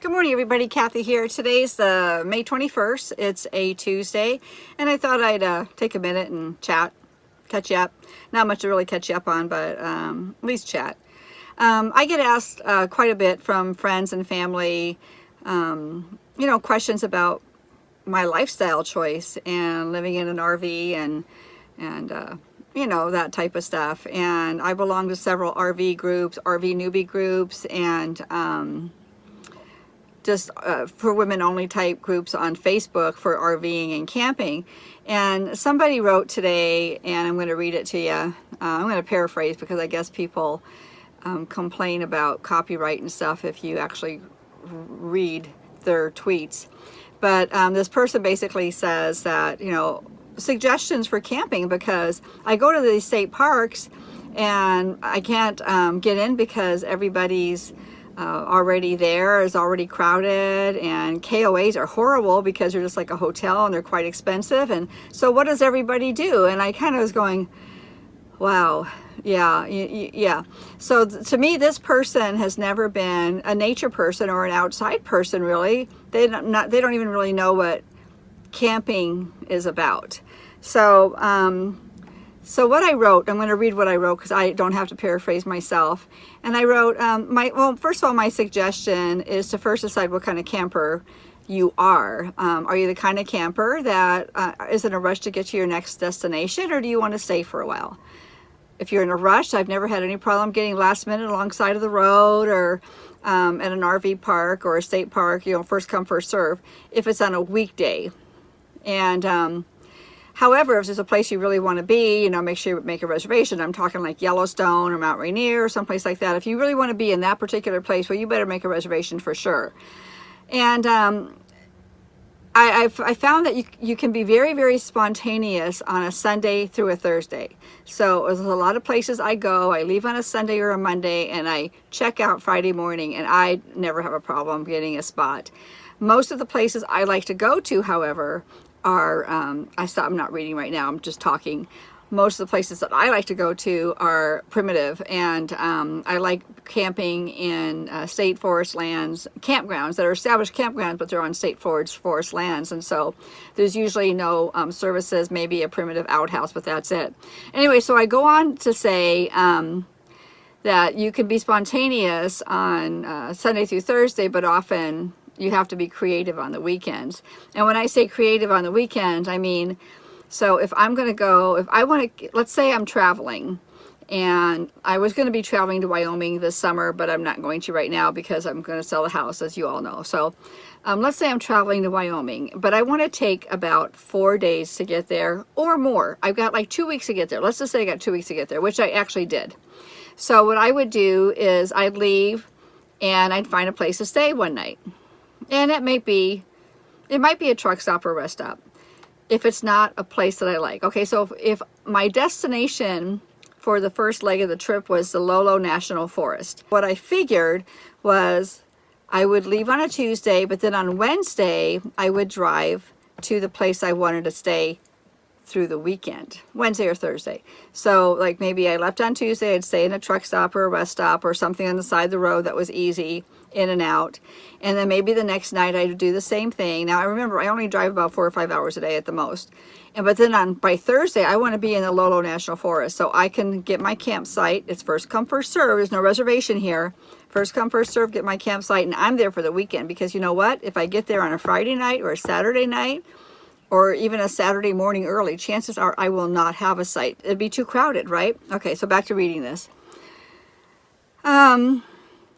Good morning, everybody. Kathy here. Today's May 21st. It's a Tuesday, and I thought I'd take a minute and chat, catch you up. Not much to really catch you up on, but at least chat. I get asked quite a bit from friends and family, questions about my lifestyle choice and living in an RV and that type of stuff. And I belong to several RV groups, RV newbie groups, and just for women only type groups on Facebook for RVing and camping. And somebody wrote today, and I'm going to read it to you. I'm going to paraphrase because I guess people complain about copyright and stuff if you actually read their tweets. But this person basically says that, suggestions for camping, because I go to these state parks and I can't get in because everybody's already there, is already crowded, and KOAs are horrible because they're just like a hotel and they're quite expensive. And so what does everybody do? And I kind of was going, wow, yeah. So to me, this person has never been a nature person or an outside person, really. They don't even really know what camping is about. So what I wrote, I'm going to read what I wrote because I don't have to paraphrase myself. And I wrote, first of all, my suggestion is to first decide what kind of camper you are. Are you the kind of camper that is in a rush to get to your next destination, or do you want to stay for a while? If you're in a rush, I've never had any problem getting last minute alongside of the road or at an RV park or a state park, first come, first serve, if it's on a weekday. And however, if there's a place you really want to be, make sure you make a reservation. I'm talking like Yellowstone or Mount Rainier or someplace like that. If you really want to be in that particular place, well, you better make a reservation for sure. And I found that you can be very, very spontaneous on a Sunday through a Thursday. So there's a lot of places I go. I leave on a Sunday or a Monday, and I check out Friday morning, and I never have a problem getting a spot. Most of the places I like to go to, however, are, I'm not reading right now, I'm just talking. Most of the places that I like to go to are primitive, and I like camping in state forest lands, campgrounds that are established campgrounds, but they're on state forest lands, and so there's usually no services, maybe a primitive outhouse, but that's it. Anyway, so I go on to say that you can be spontaneous on Sunday through Thursday, but often you have to be creative on the weekends. And when I say creative on the weekends, I mean, so if I'm going to go, if I want to, let's say I'm traveling, and I was going to be traveling to Wyoming this summer, but I'm not going to right now because I'm going to sell the house, as you all know. So let's say I'm traveling to Wyoming, but I want to take about 4 days to get there or more. I've got like 2 weeks to get there. Let's just say I got 2 weeks to get there, which I actually did. So what I would do is I'd leave and I'd find a place to stay one night. And it might be a truck stop or rest stop if it's not a place that I like. Okay, so if my destination for the first leg of the trip was the Lolo National Forest, what I figured was I would leave on a Tuesday, but then on Wednesday, I would drive to the place I wanted to stay through the weekend, Wednesday or Thursday. So like maybe I left on Tuesday, I'd stay in a truck stop or a rest stop or something on the side of the road that was easy in and out. And then maybe the next night I'd do the same thing. Now I remember I only drive about 4 or 5 hours a day at the most. But then by Thursday, I want to be in the Lolo National Forest so I can get my campsite. It's first come, first serve. There's no reservation here. First come, first serve, get my campsite, and I'm there for the weekend, because you know what? If I get there on a Friday night or a Saturday night, or even a Saturday morning early, chances are I will not have a site. It'd be too crowded, right? Okay, so back to reading this.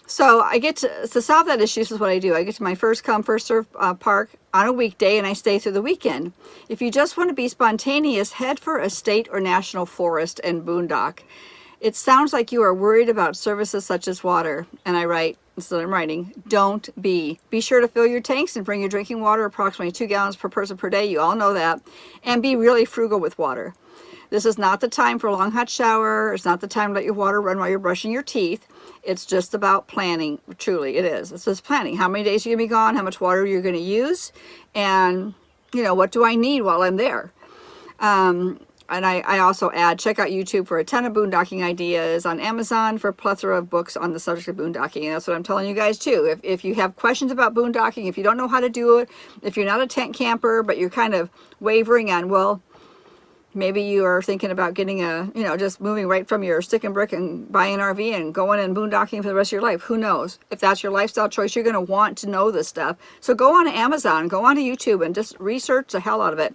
So I get to solve that issue. This is what I do. I get to my first come, first serve park on a weekday, and I stay through the weekend. If you just want to be spontaneous, head for a state or national forest and boondock. It sounds like you are worried about services such as water. And I write, so I'm writing, don't be. Be sure to fill your tanks and bring your drinking water, approximately 2 gallons per person per day. You all know that. And be really frugal with water. This is not the time for a long hot shower. It's not the time to let your water run while you're brushing your teeth. It's just about planning. Truly, it is. It's just planning. How many days you're going to be gone, how much water you're going to use, and, what do I need while I'm there? and I also add, check out YouTube for a ton of boondocking ideas, on Amazon for a plethora of books on the subject of boondocking. And that's what I'm telling you guys too. If you have questions about boondocking, if you don't know how to do it, if you're not a tent camper, but you're kind of wavering on, well, maybe you are thinking about getting a, you know, just moving right from your stick and brick and buying an RV and going and boondocking for the rest of your life. Who knows? If that's your lifestyle choice, you're going to want to know this stuff. So go on to Amazon, go on to YouTube, and just research the hell out of it.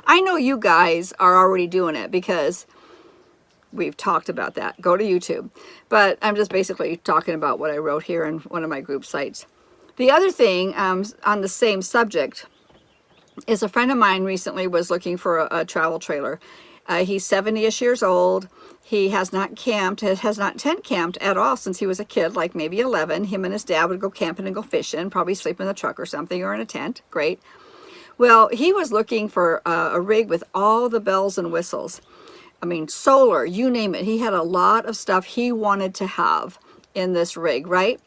I know you guys are already doing it because we've talked about that. Go to YouTube. But I'm just basically talking about what I wrote here in one of my group sites. The other thing on the same subject is a friend of mine recently was looking for a travel trailer. He's 70-ish years old. He has not camped, has not tent camped at all since he was a kid, like maybe 11. Him and his dad would go camping and go fishing, probably sleep in the truck or something, or in a tent. Great. Well, he was looking for a rig with all the bells and whistles. I mean, solar, you name it. He had a lot of stuff he wanted to have in this rig, right?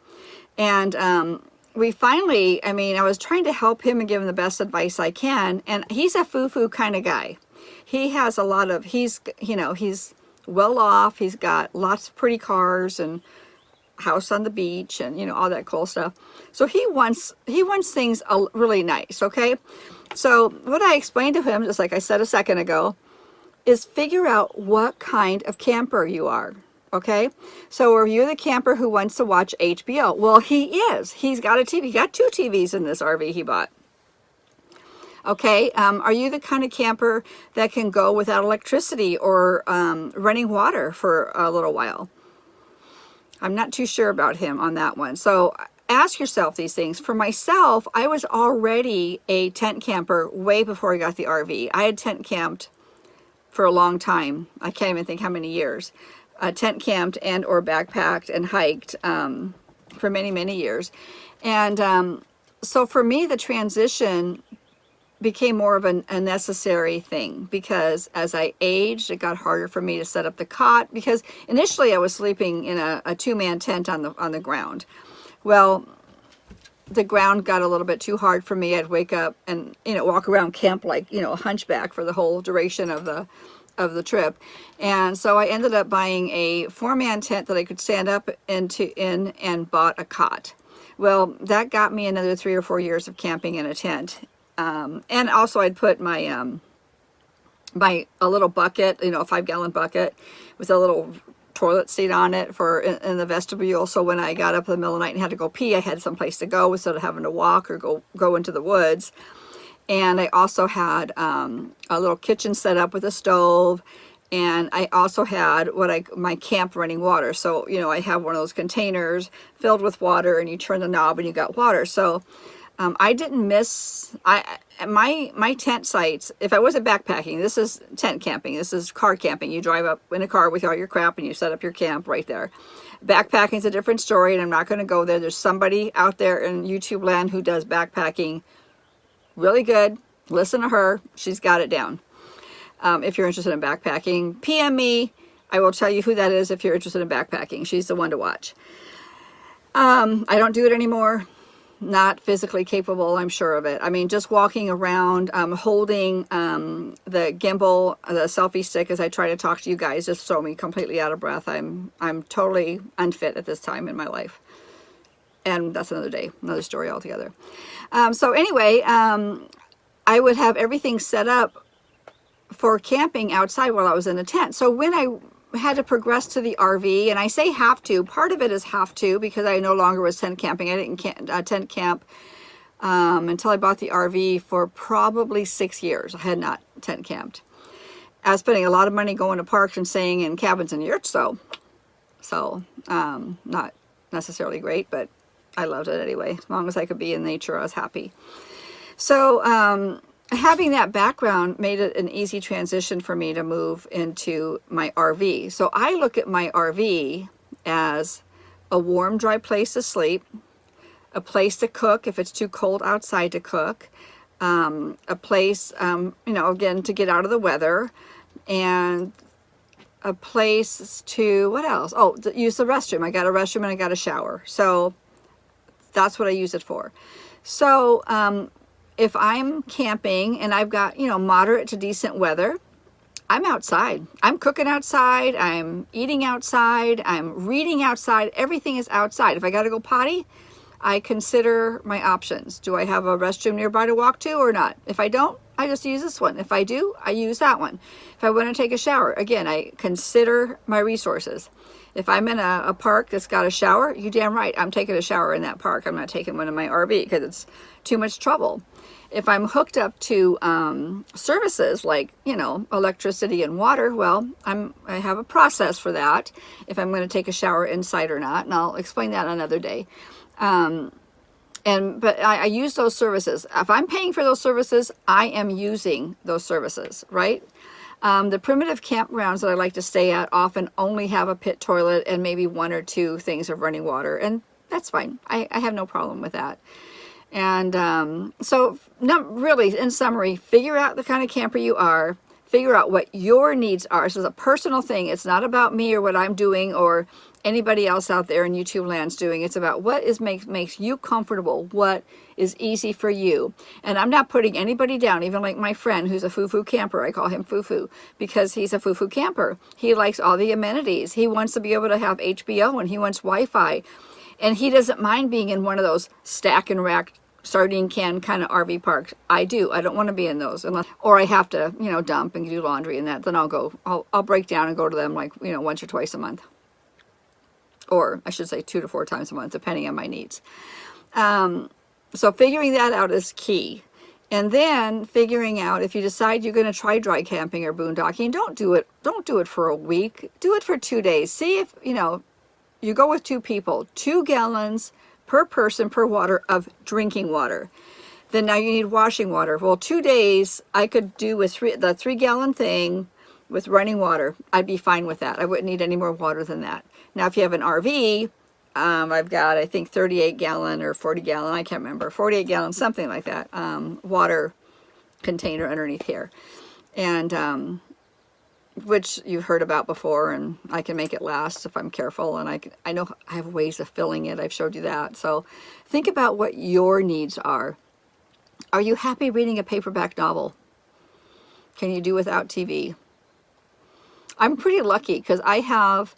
And we finally, I mean, I was trying to help him and give him the best advice I can. And he's a foo-foo kind of guy. He has a lot of, he's, you know, he's well off. He's got lots of pretty cars and house on the beach and, you know, all that cool stuff. So he wants things really nice, okay? So what I explained to him, just like I said a second ago, is figure out what kind of camper you are. Okay, so are you the camper who wants to watch HBO? Well, he is. He's got a TV. He got 2 TVs in this RV he bought. Okay, are you the kind of camper that can go without electricity or running water for a little while? I'm not too sure about him on that one. So ask yourself these things. For myself, I was already a tent camper way before I got the RV. I had tent camped for a long time. I can't even think how many years. Tent camped and or backpacked and hiked for many, many years. And so for me, the transition became more of a necessary thing because as I aged, it got harder for me to set up the cot because initially I was sleeping in a 2-man tent on the ground. Well, the ground got a little bit too hard for me. I'd wake up and, you know, walk around camp like, you know, a hunchback for the whole duration of the trip. And so I ended up buying a 4-man tent that I could stand up in and bought a cot. Well, that got me another 3 or 4 years of camping in a tent. And also I'd put my a little bucket, you know, a 5-gallon bucket with a little toilet seat on it for in the vestibule. So when I got up in the middle of the night and had to go pee, I had someplace to go instead of having to walk or go into the woods. And I also had a little kitchen set up with a stove, and I also had my camp running water. So, you know, I have one of those containers filled with water, and you turn the knob and you got water. So I didn't miss my tent sites. If I wasn't backpacking, this is tent camping. This is car camping. You drive up in a car with all your crap and you set up your camp right there. Backpacking is a different story, and I'm not going to go there. There's somebody out there in YouTube land who does backpacking really good. Listen to her. She's got it down. If you're interested in backpacking, PM me. I will tell you who that is if you're interested in backpacking. She's the one to watch. I don't do it anymore. Not physically capable, I'm sure of it. I mean, just walking around, holding the gimbal, the selfie stick as I try to talk to you guys just throw me completely out of breath. I'm totally unfit at this time in my life. And that's another day, another story altogether. So anyway, I would have everything set up for camping outside while I was in a tent. So when I had to progress to the RV, and I say have to, part of it is have to because I no longer was tent camping. I didn't tent camp until I bought the RV for probably 6 years. I had not tent camped. I was spending a lot of money going to parks and staying in cabins and yurts, so not necessarily great, but I loved it anyway. As long as I could be in nature, I was happy. So having that background made it an easy transition for me to move into my RV. So I look at my RV as a warm, dry place to sleep, a place to cook if it's too cold outside to cook, a place, you know, again, to get out of the weather, and a place to, what else? Oh, use the restroom. I got a restroom and I got a shower. So that's what I use it for. So if I'm camping and I've got, you know, moderate to decent weather, I'm outside. I'm cooking outside. I'm eating outside. I'm reading outside. Everything is outside. If I got to go potty, I consider my options. Do I have a restroom nearby to walk to or not? If I don't, I just use this one. If I do, I use that one. If I want to take a shower, again, I consider my resources. If I'm in a park that's got a shower, you damn right, I'm taking a shower in that park. I'm not taking one in my RV because it's too much trouble. If I'm hooked up to services like, you know, electricity and water, well, I have a process for that, if I'm going to take a shower inside or not, and I'll explain that another day. But I use those services. If I'm paying for those services, I am using those services, right? The primitive campgrounds that I like to stay at often only have a pit toilet and maybe 1 or 2 things of running water, and that's fine. I have no problem with that. And so really, in summary, figure out the kind of camper you are, figure out what your needs are. So it's a personal thing. It's not about me or what I'm doing or anybody else out there in YouTube land's doing. It's about what makes you comfortable, what is easy for you. And I'm not putting anybody down, even like my friend who's a foo-foo camper. I call him foo-foo because he's a foo-foo camper. He likes all the amenities. He wants to be able to have HBO and he wants Wi-Fi. And he doesn't mind being in one of those stack and rack sardine can kind of RV parks. I do. I don't want to be in those unless, or I have to, you know, dump and do laundry and that. Then I'll break down and go to them like, you know, once or twice a month. Or I should say 2 to 4 times a month, depending on my needs. So figuring that out is key. And then figuring out if you decide you're going to try dry camping or boondocking, don't do it for a week. Do it for 2 days. See if, you know, you go with 2 people, 2 gallons per person per water of drinking water. Then now you need washing water. Well, 2 days I could do with the 3-gallon thing with running water. I'd be fine with that. I wouldn't need any more water than that. Now, if you have an RV, I've got, I think, 38-gallon or 40-gallon, I can't remember, 48-gallon, something like that, water container underneath here. And which you've heard about before, and I can make it last if I'm careful, and I know I have ways of filling it. I've showed you that. So think about what your needs are. Are you happy reading a paperback novel? Can you do without TV? I'm pretty lucky because I have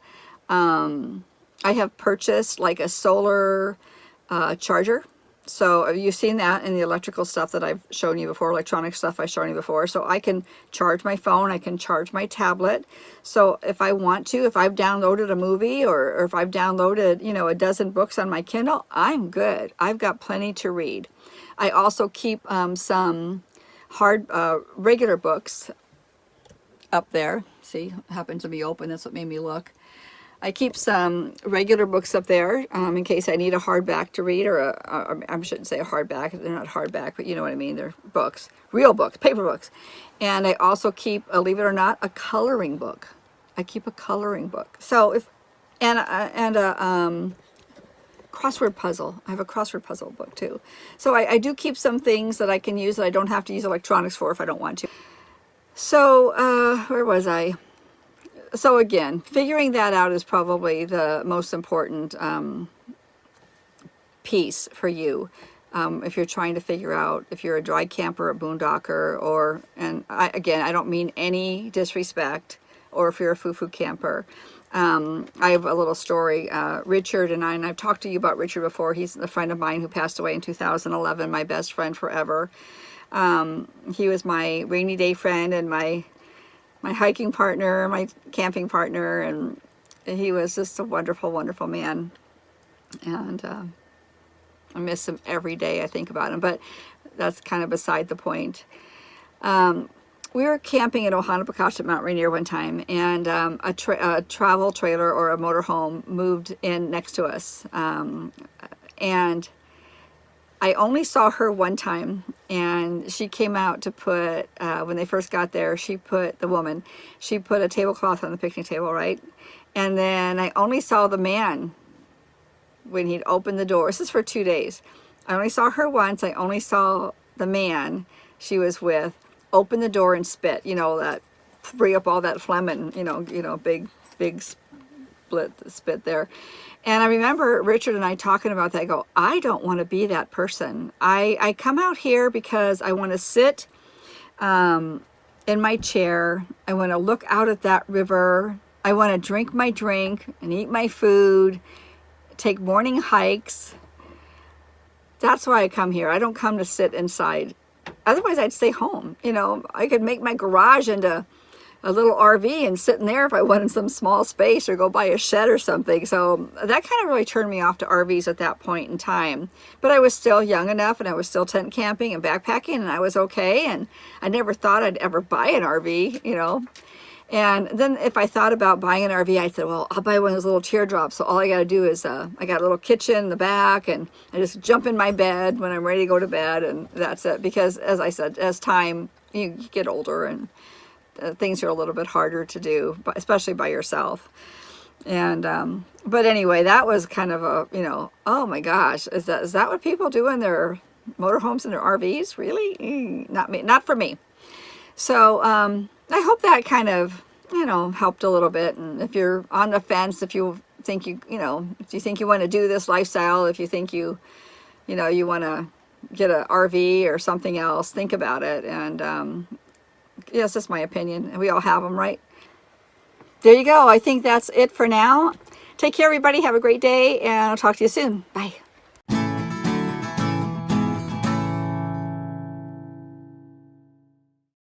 purchased like a solar charger. So you've seen that in the electrical stuff that I've shown you before, electronic stuff I've shown you before. So I can charge my phone, I can charge my tablet. So if I want to, if I've downloaded a movie or if I've downloaded, you know, a dozen books on my Kindle, I'm good. I've got plenty to read. I also keep some regular books up there. See, it happens to be open. That's what made me look. I keep some regular books up there in case I need a hardback to read, or I shouldn't say a hardback. They're not hardback, but you know what I mean. They're books, real books, paper books. And I also keep, believe it or not, a coloring book. I keep a coloring book. So and a crossword puzzle. I have a crossword puzzle book too. So I do keep some things that I can use that I don't have to use electronics for if I don't want to. So where was I? So again, figuring that out is probably the most important piece for you. If you're trying to figure out if you're a dry camper, a boondocker, or, and I don't mean any disrespect, or if you're a foo-foo camper. I have a little story. Richard and I've talked to you about Richard before. He's a friend of mine who passed away in 2011, my best friend forever. He was my rainy day friend and my hiking partner, my camping partner, and he was just a wonderful, wonderful man. And I miss him every day. I think about him, but that's kind of beside the point. We were camping at Ohana-Pakash at Mount Rainier one time, and a travel trailer or a motorhome moved in next to us. And I only saw her one time, and she came out to put, when they first got there, she put a tablecloth on the picnic table, right? And then I only saw the man when he'd opened the door. This is for 2 days. I only saw her once. I only saw the man she was with open the door and spit, you know, that, bring up all that phlegm and, you know, big spit there. And I remember Richard and I talking about that. I go, I don't want to be that person. I come out here because I want to sit in my chair. I want to look out at that river. I want to drink my drink and eat my food, take morning hikes. That's why I come here. I don't come to sit inside. Otherwise, I'd stay home. You know, I could make my garage into a little RV and sit in there if I wanted some small space, or go buy a shed or something. So that kind of really turned me off to RVs at that point in time. But I was still young enough, and I was still tent camping and backpacking, and I was okay. And I never thought I'd ever buy an RV, you know. And then if I thought about buying an RV, I said, well, I'll buy one of those little teardrops. So all I got to do is, I got a little kitchen in the back, and I just jump in my bed when I'm ready to go to bed, and that's it. Because as I said, as time, you get older, and things are a little bit harder to do, especially by yourself. And but anyway, that was kind of a, you know, oh my gosh, is that what people do in their motorhomes and their RVs? Really? Not me, not for me. So I hope that kind of, you know, helped a little bit. And if you're on the fence, if you think you know, if you think you want to do this lifestyle, if you think you know, you want to get an RV or something else, think about it. And yes, that's my opinion, and we all have them, right? There you go. I think that's it for now. Take care, everybody. Have a great day, and I'll talk to you soon. Bye.